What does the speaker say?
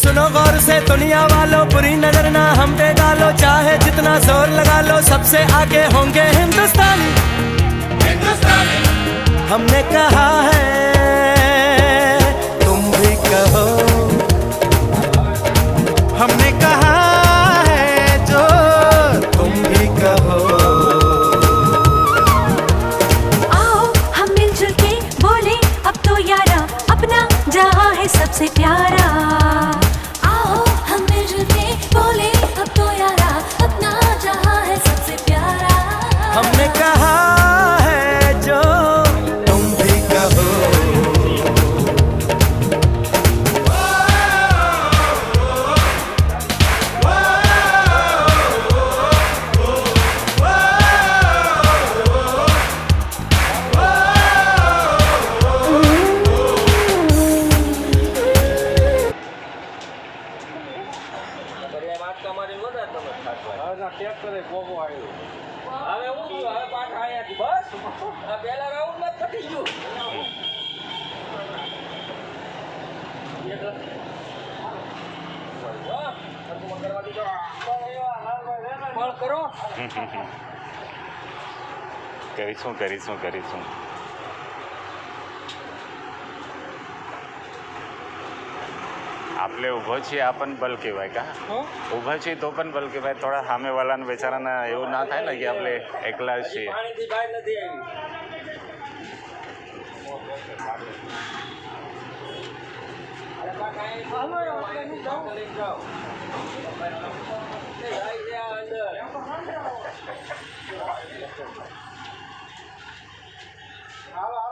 सुनो गौर से दुनिया वालों, बुरी नजर ना हम पे डालो, चाहे जितना जोर लगा लो, सबसे आगे होंगे हिंदुस्तानी। हमने कहा है तुम भी कहो, हमने कहा है जो तुम भी कहो। आओ हम मिलजुल के बोले अब तो यारा, अपना जहां है सबसे प्यारा। आओ हम मिलजुल के बोले अब तो यारा, अपना जहां है सबसे प्यारा। हमने कहा है जो तुम भी कहो। કરીશું કરીશું કરીશું. આપણે ઊભો છીએ આ પણ બલ કહેવાય કા, ઊભા છીએ તો પણ બલ કહેવાય. થોડા સામેવાળાને બેચારાને એવું ના થાય ને કે આપણે એકલા છીએ. હાલો